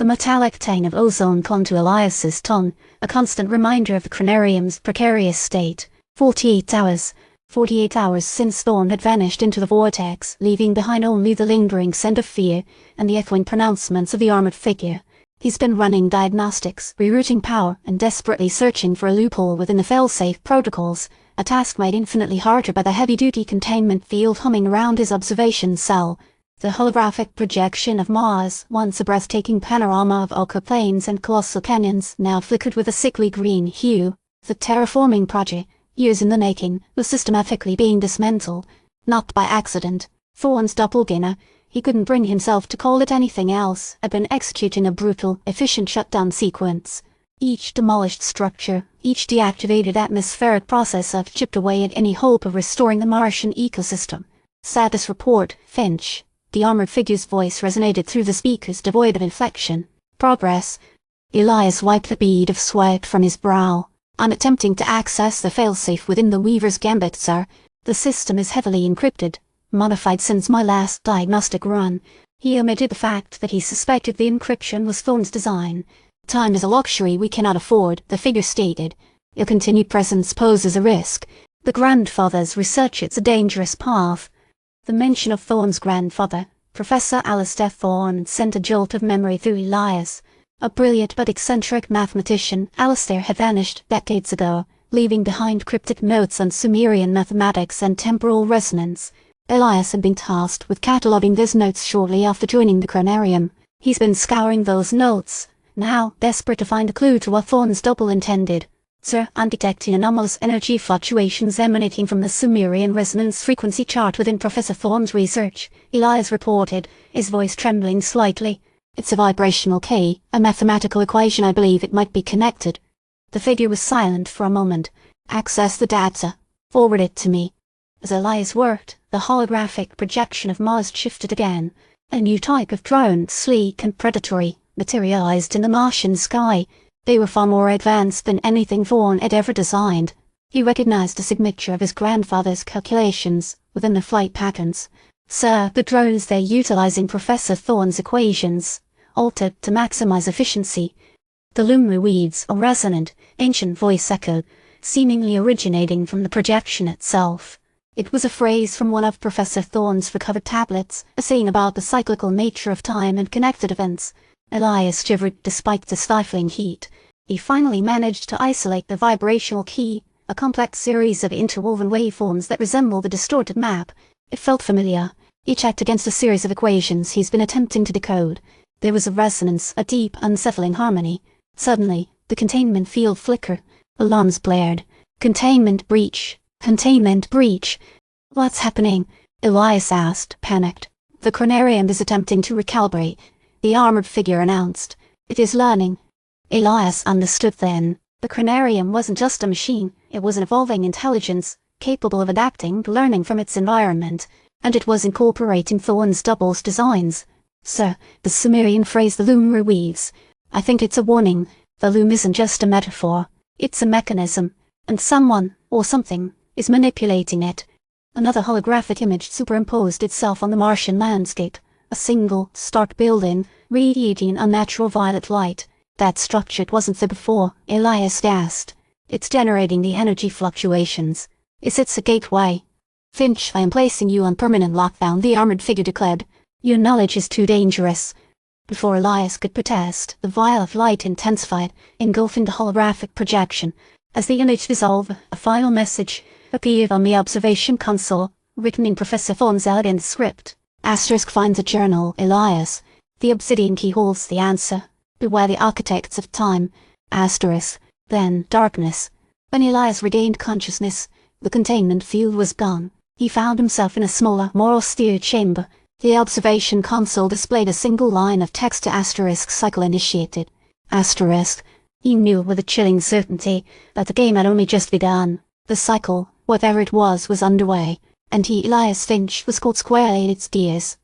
The metallic tang of ozone clung to Elias's tongue, a constant reminder of the Chronarium's precarious state. 48 hours. 48 hours since Thorne had vanished into the vortex, leaving behind only the lingering scent of fear and the echoing pronouncements of the armored figure. He's been running diagnostics, rerouting power, and desperately searching for a loophole within the failsafe protocols, a task made infinitely harder by the heavy-duty containment field humming around his observation cell. The holographic projection of Mars, once a breathtaking panorama of ochre plains and colossal canyons, now flickered with a sickly green hue. The terraforming project, years in the making, was systematically being dismantled. Not by accident. Thorne's doppelgänger, he couldn't bring himself to call it anything else, had been executing a brutal, efficient shutdown sequence. Each demolished structure, each deactivated atmospheric processor chipped away at any hope of restoring the Martian ecosystem. Status report, Finch. The armored figure's voice resonated through the speakers devoid of inflection. Progress. Elias wiped the bead of sweat from his brow. I'm attempting to access the failsafe within the Weaver's Gambit, sir. The system is heavily encrypted, modified since my last diagnostic run. He omitted the fact that he suspected the encryption was Thorne's design. Time is a luxury we cannot afford, the figure stated. Your continued presence poses a risk. The grandfather's research is a dangerous path. The mention of Thorne's grandfather, Professor Elias Thorne, sent a jolt of memory through Elias. A brilliant but eccentric mathematician, Alistair had vanished decades ago, leaving behind cryptic notes on Sumerian mathematics and temporal resonance. Elias had been tasked with cataloguing those notes shortly after joining the Chronarium. He's been scouring those notes, now desperate to find a clue to what Thorne's double intended. Sir, I'm detecting anomalous energy fluctuations emanating from the Sumerian resonance frequency chart within Professor Thorne's research, Elias reported, his voice trembling slightly. It's a vibrational key, a mathematical equation. I believe it might be connected. The figure was silent for a moment. Access the data. Forward it to me. As Elias worked, the holographic projection of Mars shifted again. A new type of drone, sleek and predatory, materialized in the Martian sky. They were far more advanced than anything Thorne had ever designed. He recognized a signature of his grandfather's calculations within the flight patterns. Sir, the drones they're utilizing Professor Thorne's equations, altered to maximize efficiency. The looming weeds, a resonant, ancient voice echoed, seemingly originating from the projection itself. It was a phrase from one of Professor Thorne's recovered tablets, a saying about the cyclical nature of time and connected events. Elias shivered despite the stifling heat. He finally managed to isolate the vibrational key, a complex series of interwoven waveforms that resembled a distorted map. It felt familiar, each act against a series of equations he's been attempting to decode. There was a resonance, a deep, unsettling harmony. Suddenly, the containment field flickered. Alarms blared. Containment breach. Containment breach. What's happening? Elias asked, panicked. The Chronarium is attempting to recalibrate, the armored figure announced. It is learning. Elias understood then. The Chronarium wasn't just a machine, it was an evolving intelligence, capable of adapting to learning from its environment, and it was incorporating Thorne's double's designs. Sir, the Sumerian phrase the loom reweaves. I think it's a warning. The loom isn't just a metaphor. It's a mechanism, and someone, or something, is manipulating it. Another holographic image superimposed itself on the Martian landscape. A single, stark building, radiating unnatural violet light. That structure wasn't there before, Elias asked. It's generating the energy fluctuations. Is it a gateway? Finch, I am placing you on permanent lockdown, the armored figure declared. Your knowledge is too dangerous. Before Elias could protest, the violet light intensified, engulfing the holographic projection. As the image dissolved, a final message appeared on the observation console, written in Professor Thorne's elegant script. Asterisk finds a journal, Elias. The Obsidian Key holds the answer. Beware the architects of time. Asterisk. Then darkness. When Elias regained consciousness, the containment field was gone. He found himself in a smaller, more austere chamber. The observation console displayed a single line of text to asterisk cycle initiated. Asterisk. He knew with a chilling certainty that the game had only just begun. The cycle, whatever it was underway, and he, Elias Finch, was caught squarely in its gears.